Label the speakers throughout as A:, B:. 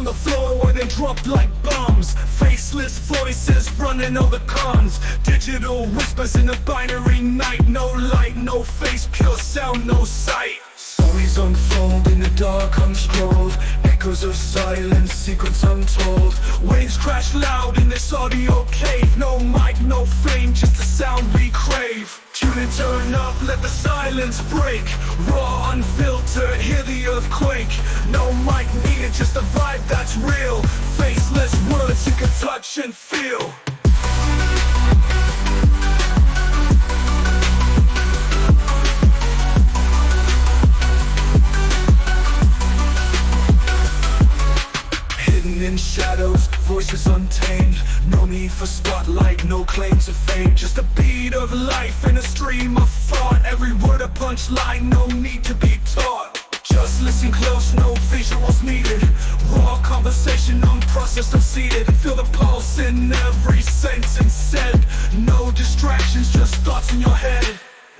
A: the floor where they drop like bombs. Faceless voices running all the cons. Digital whispers in a binary night. No light, no face, pure sound, no sight. Stories unfold in the dark, unscrolled. Echoes of silence, secrets untold. Waves crash loud in this audio cave. No mic, no fame, just the sound we crave. Tune and turn up, let the silence break. Raw, unfiltered, hear the earthquake. No mic needed, just a vibe that's real. Faceless words you can touch and feel. In shadows, voices untamed. No need for spotlight, no claim to fame. Just a beat of life in a stream of thought. Every word a punchline, no need to be taught. Just listen close, no visuals needed. Raw conversation, unprocessed, unseated. Feel the pulse in every sentence said. No distractions, just thoughts in your head.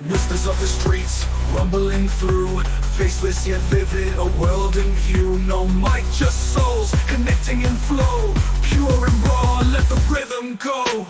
A: Whispers of the streets, rumbling through. Faceless yet vivid, a world in view. No mic, just souls, connecting in flow. Pure and raw, let the rhythm go.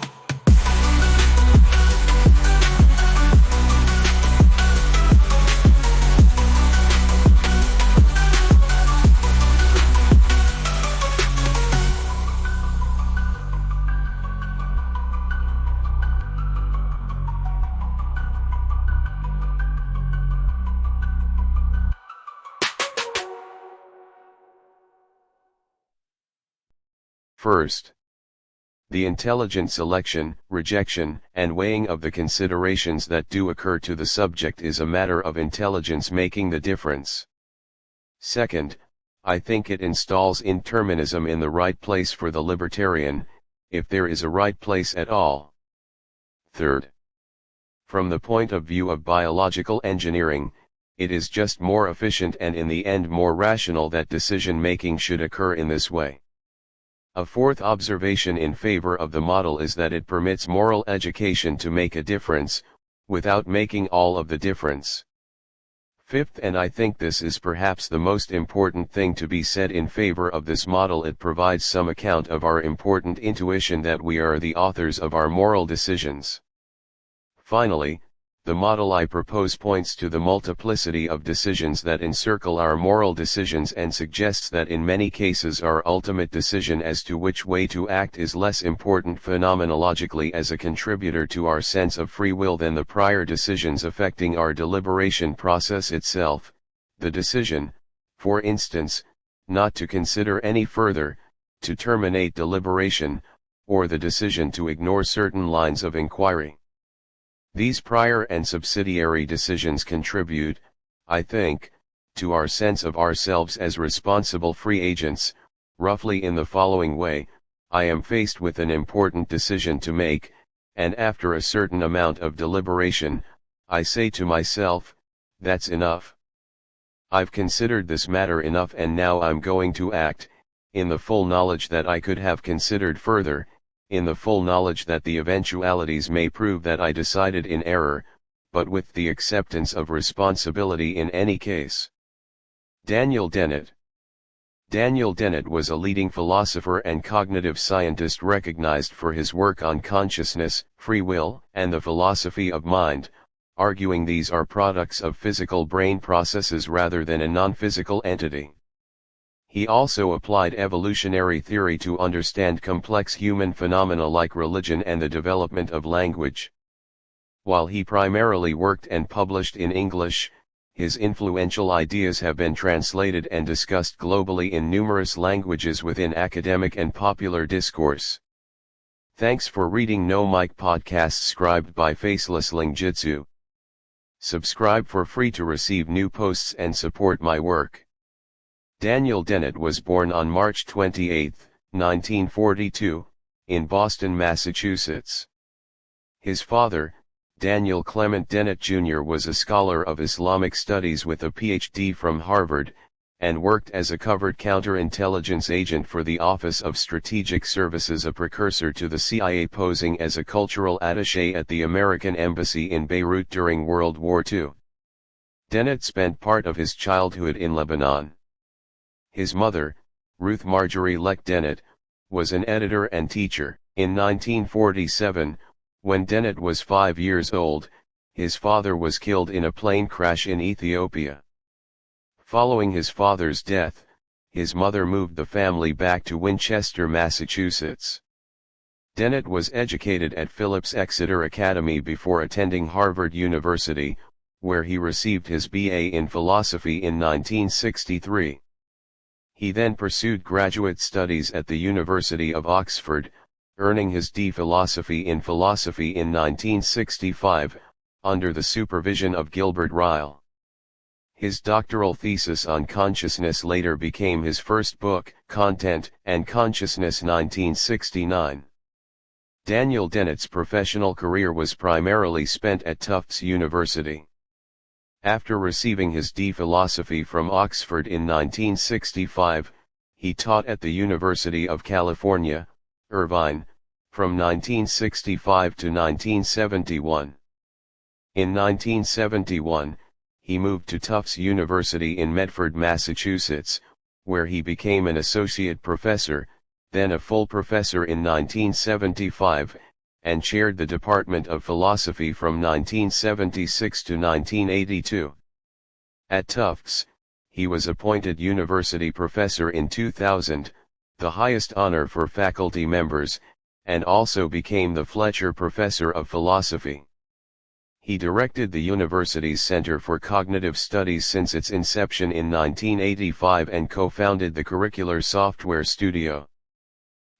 B: First, the intelligent selection, rejection, and weighing of the considerations that do occur to the subject is a matter of intelligence making the difference. Second, I think it installs indeterminism in the right place for the libertarian, if there is a right place at all. Third, from the point of view of biological engineering, it is just more efficient and in the end more rational that decision making should occur in this way. A fourth observation in favor of the model is that it permits moral education to make a difference, without making all of the difference. Fifth, and I think this is perhaps the most important thing to be said in favor of this model, it provides some account of our important intuition that we are the authors of our moral decisions. Finally, the model I propose points to the multiplicity of decisions that encircle our moral decisions and suggests that in many cases our ultimate decision as to which way to act is less important phenomenologically as a contributor to our sense of free will than the prior decisions affecting our deliberation process itself. The decision, for instance, not to consider any further, to terminate deliberation, or the decision to ignore certain lines of inquiry. These prior and subsidiary decisions contribute, I think, to our sense of ourselves as responsible free agents, roughly in the following way: I am faced with an important decision to make, and after a certain amount of deliberation, I say to myself, that's enough. I've considered this matter enough and now I'm going to act, in the full knowledge that I could have considered further, in the full knowledge that the eventualities may prove that I decided in error, but with the acceptance of responsibility in any case. Daniel Dennett. Daniel Dennett was a leading philosopher and cognitive scientist recognized for his work on consciousness, free will, and the philosophy of mind, arguing these are products of physical brain processes rather than a non-physical entity. He also applied evolutionary theory to understand complex human phenomena like religion and the development of language. While he primarily worked and published in English, his influential ideas have been translated and discussed globally in numerous languages within academic and popular discourse. Thanks for reading No Mic Podcast Scribed by Facelesslingjutsu. Subscribe for free to receive new posts and support my work. Daniel Dennett was born on March 28, 1942, in Boston, Massachusetts. His father, Daniel Clement Dennett Jr., was a scholar of Islamic studies with a Ph.D. from Harvard, and worked as a covert counterintelligence agent for the Office of Strategic Services, a precursor to the CIA, posing as a cultural attaché at the American Embassy in Beirut during World War II. Dennett spent part of his childhood in Lebanon. His mother, Ruth Marjorie Leck Dennett, was an editor and teacher. In 1947, when Dennett was 5 years old, his father was killed in a plane crash in Ethiopia. Following his father's death, his mother moved the family back to Winchester, Massachusetts. Dennett was educated at Phillips Exeter Academy before attending Harvard University, where he received his BA in philosophy in 1963. He then pursued graduate studies at the University of Oxford, earning his D. Philosophy in 1965, under the supervision of Gilbert Ryle. His doctoral thesis on consciousness later became his first book, Content and Consciousness 1969. Daniel Dennett's professional career was primarily spent at Tufts University. After receiving his D. Philosophy from Oxford in 1965, he taught at the University of California, Irvine, from 1965 to 1971. In 1971, he moved to Tufts University in Medford, Massachusetts, where he became an associate professor, then a full professor in 1975, and chaired the Department of Philosophy from 1976 to 1982. At Tufts, he was appointed university professor in 2000, the highest honor for faculty members, and also became the Fletcher Professor of Philosophy. He directed the university's Center for Cognitive Studies since its inception in 1985 and co-founded the Curricular Software Studio.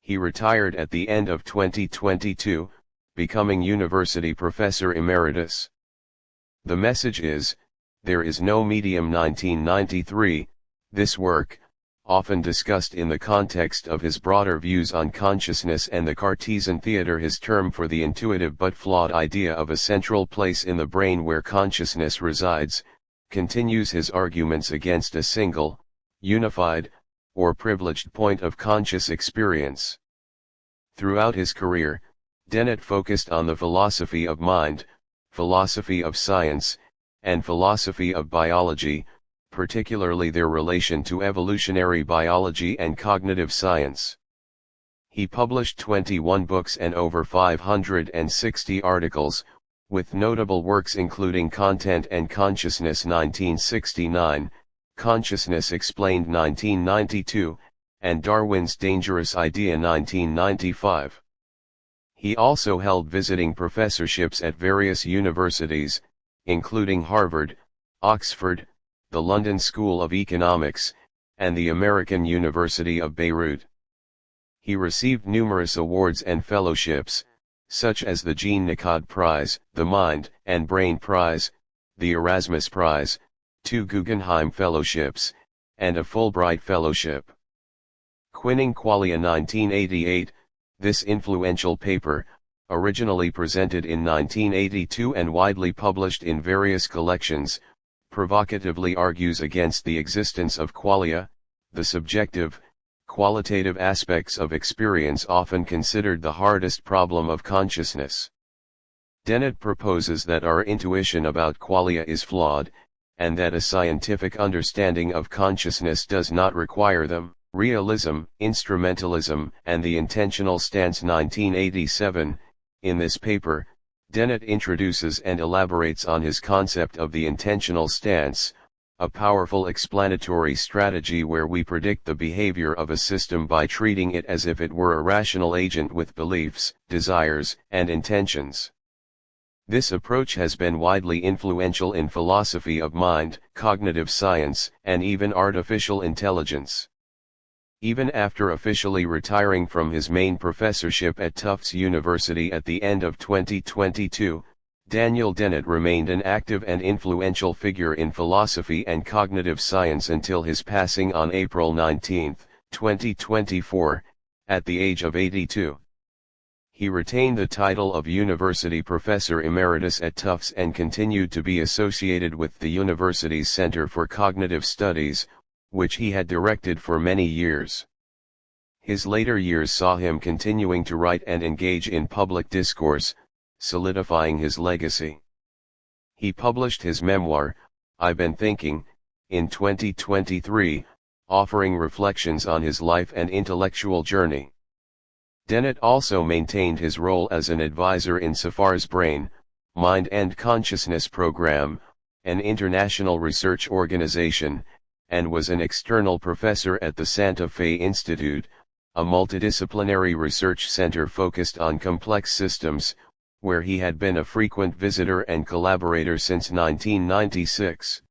B: He retired at the end of 2022, becoming University Professor Emeritus. The message is, There is no medium. 1993, this work, often discussed in the context of his broader views on consciousness and the Cartesian theater, his term for the intuitive but flawed idea of a central place in the brain where consciousness resides, continues his arguments against a single, unified, or privileged point of conscious experience. Throughout his career, Dennett focused on the philosophy of mind, philosophy of science, and philosophy of biology, particularly their relation to evolutionary biology and cognitive science. He published 21 books and over 560 articles, with notable works including Content and Consciousness 1969, Consciousness Explained 1992, and Darwin's Dangerous Idea 1995. He also held visiting professorships at various universities, including Harvard, Oxford, the London School of Economics, and the American University of Beirut. He received numerous awards and fellowships, such as the Jean Nicod Prize, the Mind and Brain Prize, the Erasmus Prize, 2 Guggenheim Fellowships, and a Fulbright Fellowship. Quinning Qualia 1988, this influential paper, originally presented in 1982 and widely published in various collections, provocatively argues against the existence of qualia, the subjective, qualitative aspects of experience often considered the hardest problem of consciousness. Dennett proposes that our intuition about qualia is flawed, and that a scientific understanding of consciousness does not require them. Realism, Instrumentalism, and the Intentional Stance 1987, in this paper, Dennett introduces and elaborates on his concept of the intentional stance, a powerful explanatory strategy where we predict the behavior of a system by treating it as if it were a rational agent with beliefs, desires, and intentions. This approach has been widely influential in philosophy of mind, cognitive science, and even artificial intelligence. Even after officially retiring from his main professorship at Tufts University at the end of 2022, Daniel Dennett remained an active and influential figure in philosophy and cognitive science until his passing on April 19, 2024, at the age of 82. He retained the title of University Professor Emeritus at Tufts and continued to be associated with the university's Center for Cognitive Studies, which he had directed for many years. His later years saw him continuing to write and engage in public discourse, solidifying his legacy. He published his memoir, I've Been Thinking, in 2023, offering reflections on his life and intellectual journey. Dennett also maintained his role as an advisor in SAFAR's Brain, Mind and Consciousness program, an international research organization, and was an external professor at the Santa Fe Institute, a multidisciplinary research center focused on complex systems, where he had been a frequent visitor and collaborator since 1996.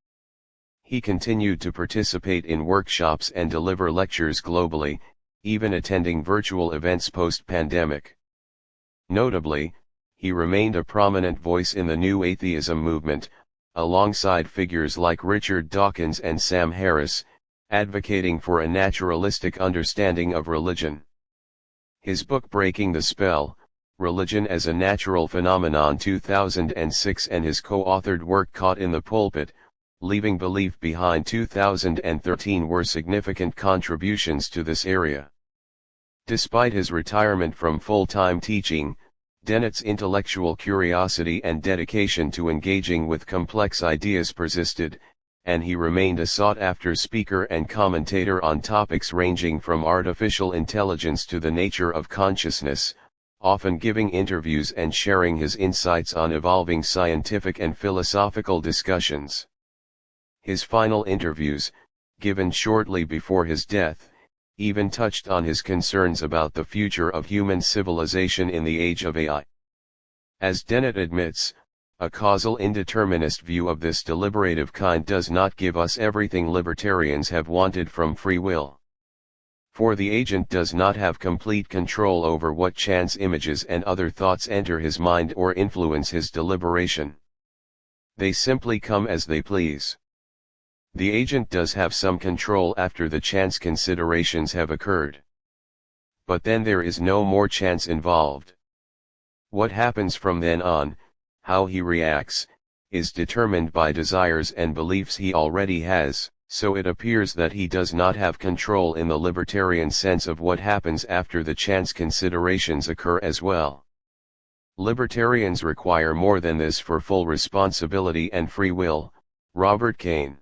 B: He continued to participate in workshops and deliver lectures globally, even attending virtual events post-pandemic. Notably, he remained a prominent voice in the New Atheism movement, alongside figures like Richard Dawkins and Sam Harris, advocating for a naturalistic understanding of religion. His book Breaking the Spell, Religion as a Natural Phenomenon 2006 and his co-authored work Caught in the Pulpit, Leaving Belief Behind 2013 were significant contributions to this area. Despite his retirement from full-time teaching, Dennett's intellectual curiosity and dedication to engaging with complex ideas persisted, and he remained a sought-after speaker and commentator on topics ranging from artificial intelligence to the nature of consciousness, often giving interviews and sharing his insights on evolving scientific and philosophical discussions. His final interviews, given shortly before his death, even touched on his concerns about the future of human civilization in the age of AI. As Dennett admits, a causal indeterminist view of this deliberative kind does not give us everything libertarians have wanted from free will. For the agent does not have complete control over what chance images and other thoughts enter his mind or influence his deliberation. They simply come as they please. The agent does have some control after the chance considerations have occurred. But then there is no more chance involved. What happens from then on, how he reacts, is determined by desires and beliefs he already has, so it appears that he does not have control in the libertarian sense of what happens after the chance considerations occur as well. Libertarians require more than this for full responsibility and free will. Robert Kane.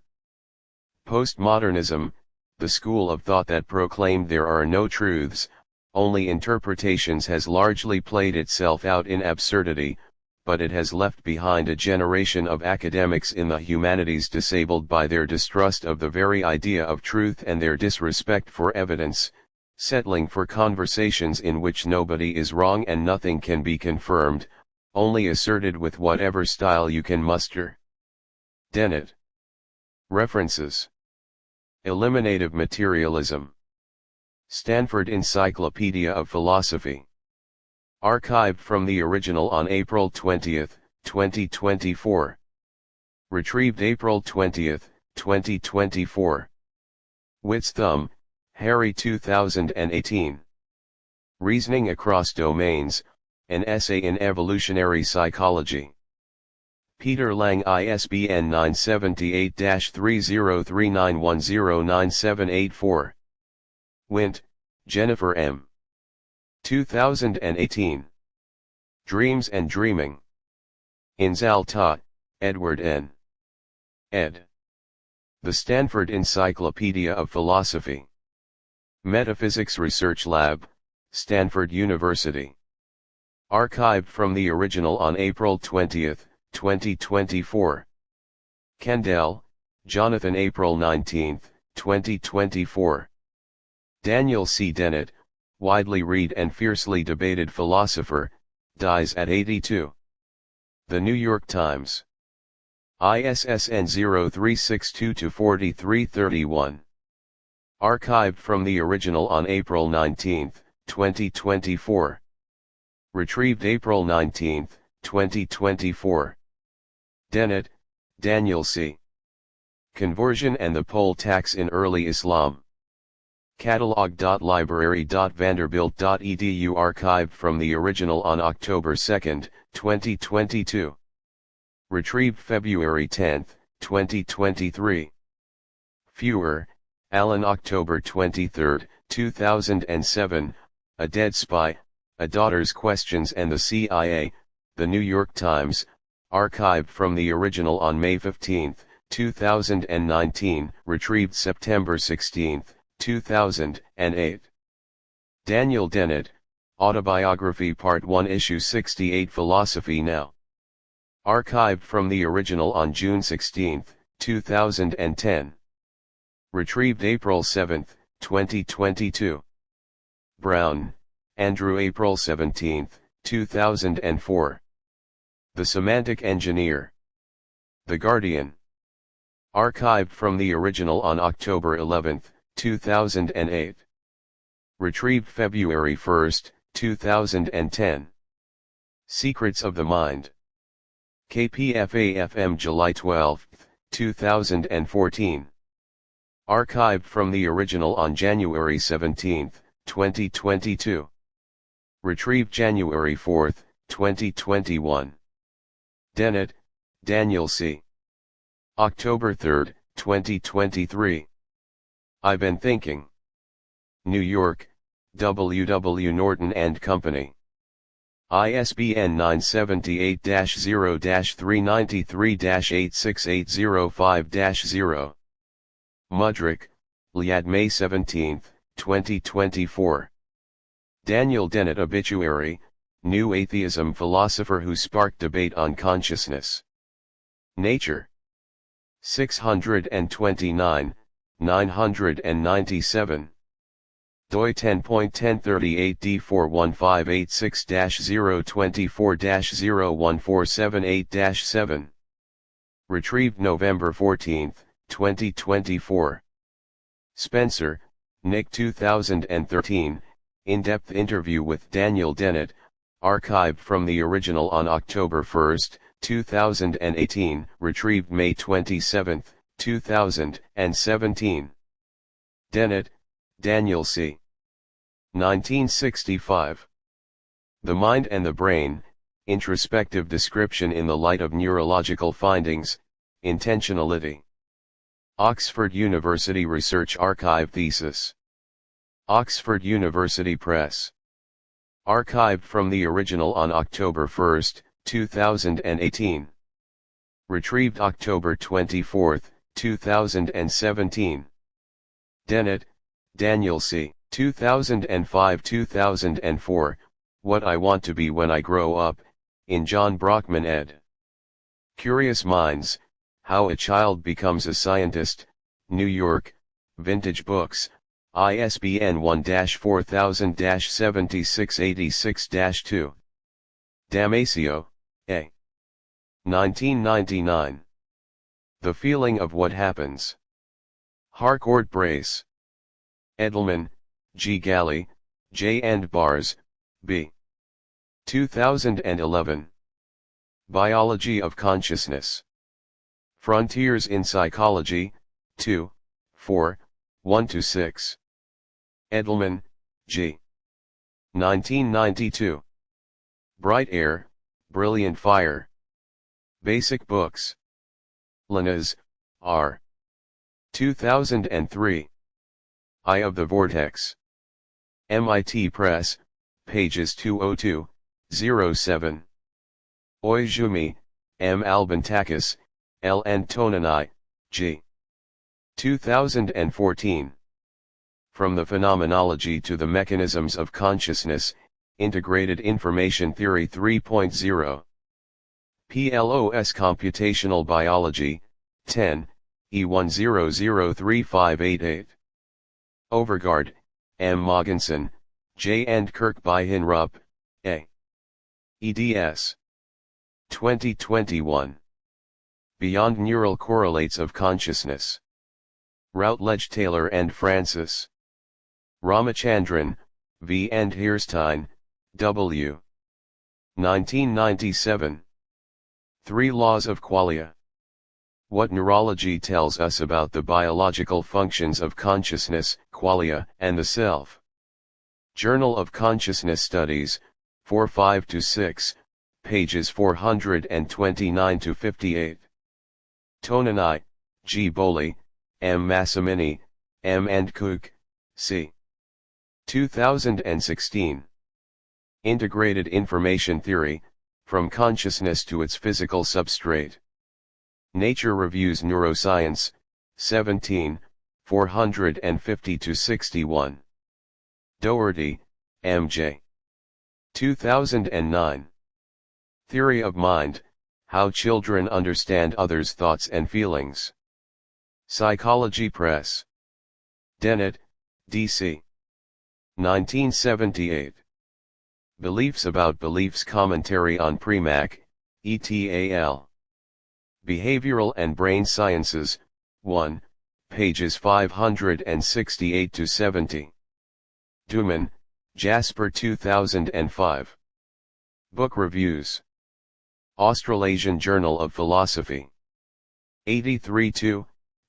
B: Postmodernism, the school of thought that proclaimed there are no truths, only interpretations, has largely played itself out in absurdity, but it has left behind a generation of academics in the humanities disabled by their distrust of the very idea of truth and their disrespect for evidence, settling for conversations in which nobody is wrong and nothing can be confirmed, only asserted with whatever style you can muster. Dennett. References: Eliminative Materialism, Stanford Encyclopedia of Philosophy. Archived from the original on April 20, 2024. Retrieved April 20, 2024. Witt's Thumb, Harry 2018. Reasoning Across Domains, an essay in evolutionary psychology. Peter Lang, ISBN 978-30391097884. Wint, Jennifer M. 2018. Dreams and Dreaming. Inzal, Edward N. ed. The Stanford Encyclopedia of Philosophy. Metaphysics Research Lab, Stanford University. Archived from the original on April 20, 2024. Kendall, Jonathan. April 19, 2024. Daniel C. Dennett, widely read and fiercely debated philosopher, dies at 82. The New York Times. ISSN 0362-4331. Archived from the original on April 19, 2024. Retrieved April 19, 2024. Dennett, Daniel C. Conversion and the Poll Tax in Early Islam. Catalog.library.vanderbilt.edu. Archived from the original on October 2, 2022. Retrieved February 10, 2023. Fewer, Alan. October 23, 2007, A Dead Spy, A Daughter's Questions and the CIA, The New York Times, archived from the original on May 15, 2019, retrieved September 16, 2008. Daniel Dennett, Autobiography Part 1 Issue 68 Philosophy Now. Archived from the original on June 16, 2010. Retrieved April 7, 2022. Brown, Andrew April 17, 2004. The Semantic Engineer. The Guardian. Archived from the original on October 11, 2008. Retrieved February 1, 2010. Secrets of the Mind. KPFA-FM July 12, 2014. Archived from the original on January 17, 2022. Retrieved January 4, 2021. Dennett, Daniel C. October 3, 2023. I've been thinking. New York, W. W. Norton and Company. ISBN 978-0-393-86805-0. Mudrick, Liad May 17, 2024. Daniel Dennett Obituary, New Atheism Philosopher Who Sparked Debate on Consciousness. Nature. 629, 997. doi 10.1038D41586-024-01478-7. Retrieved November 14, 2024. Spencer, Nick 2013, in-depth interview with Daniel Dennett, archived from the original on October 1, 2018, retrieved May 27, 2017. Dennett, Daniel C. 1965. The Mind and the Brain, Introspective Description in the Light of Neurological Findings, Intentionality. Oxford University Research Archive Thesis. Oxford University Press. Archived from the original on October 1, 2018. Retrieved October 24, 2017. Dennett, Daniel C. 2005-2004, What I Want to Be When I Grow Up, in John Brockman ed. Curious Minds, How a Child Becomes a Scientist, New York, Vintage Books, ISBN 1-4000-7686-2. Damasio, A. 1999. The Feeling of What Happens. Harcourt Brace. Edelman, G. Galley, J. and Bars, B. 2011. Biology of Consciousness. Frontiers in Psychology, 2, 4, 1-6. Edelman, G. 1992. Bright Air, Brilliant Fire. Basic Books. Lanas, R. 2003. Eye of the Vortex. MIT Press, pages 202-07. Oizumi, M. Albantakis, L. Antonini, G. 2014. From the Phenomenology to the Mechanisms of Consciousness, Integrated Information Theory 3.0. PLOS Computational Biology, 10, E10035888. Overgaard, M. Moggensen, J. and Kirkby-Hin Rupp, A. eds. 2021. Beyond Neural Correlates of Consciousness. Routledge Taylor and Francis. Ramachandran, V. and Hierstein, W. 1997. Three Laws of Qualia. What Neurology Tells Us About the Biological Functions of Consciousness, Qualia, and the Self. Journal of Consciousness Studies, 45-6, pages 429-58. Tonini, G. Bowley, M. Massimini, M. and Cook, C. 2016. Integrated Information Theory, From Consciousness to Its Physical Substrate. Nature Reviews Neuroscience, 17, 450-61. Doherty, M.J. 2009. Theory of Mind, How Children Understand Others' Thoughts and Feelings. Psychology Press. Dennett, D.C. 1978. Beliefs About Beliefs Commentary on Premack, et.al. Behavioral and Brain Sciences, 1, pages 568-70. Duman, Jasper 2005. Book Reviews. Australasian Journal of Philosophy. 83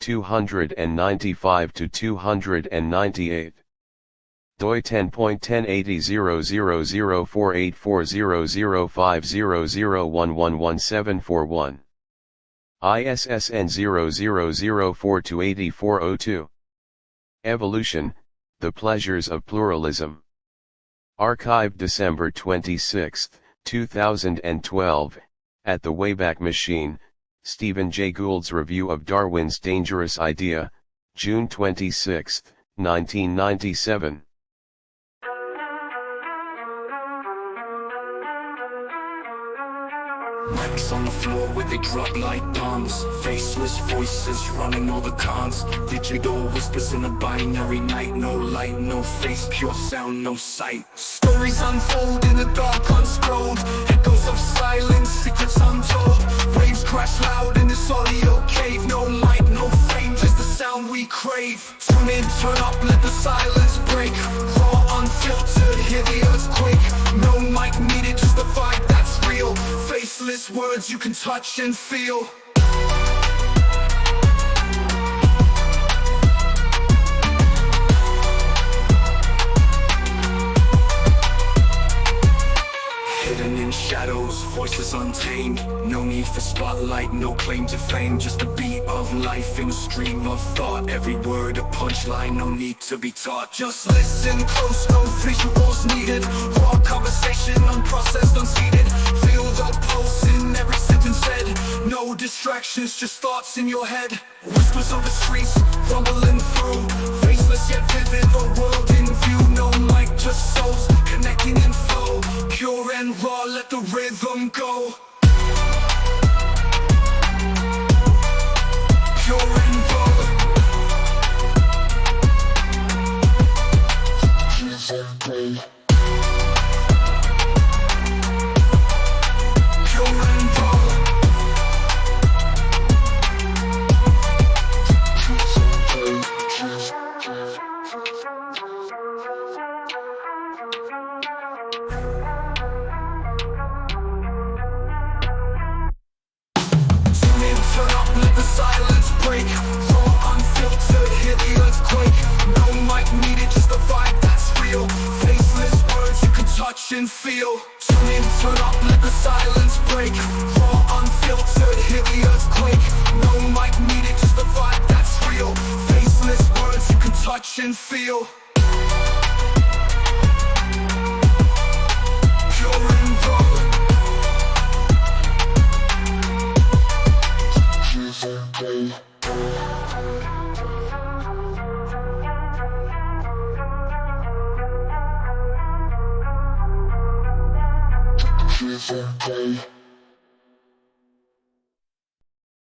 B: 295-298. doi 10.10800048400500111741. ISSN 0004288402. Evolution, The Pleasures of Pluralism. Archived December 26, 2012, at the Wayback Machine, Stephen Jay Gould's Review of Darwin's Dangerous Idea, June 26, 1997.
A: Mics on the floor where they drop like bombs. Faceless voices running all the cons. Digital whispers in a binary night. No light, no face, pure sound, no sight. Stories unfold in the dark unscrolled. Echoes of silence, secrets untold. Waves crash loud in this audio cave. No light, no fame, just the sound we crave. Tune in, turn up, let the silence break. Raw, unfiltered, hear the earthquake. No mic needed, just the vibe that's real. Faceless words you can touch and feel. Hidden in shadows, voices untamed. No need for spotlight, no claim to fame. Just the beat of life in a stream of thought. Every word a punchline, no need to be taught. Just listen close, no visuals needed. Raw conversation, unprocessed, unseated. Feel the pulse in every sentence said. No distractions, just thoughts in your head. Whispers of the streets, rumbling through. Faceless yet vivid, the world in view. No mic, just souls, connecting in flow. Pure and raw, let the rhythm go. Pure and raw. Pure and raw. Turn up, let the silence break. Raw, unfiltered, hear the earthquake. No mic needed, just the vibe that's real. Faceless words you can touch and feel. Tune in, turn up, let the silence break. Raw, unfiltered, hear the earthquake. No mic needed, just the vibe that's real. Faceless words you can touch and feel. Pure and raw.
C: Play.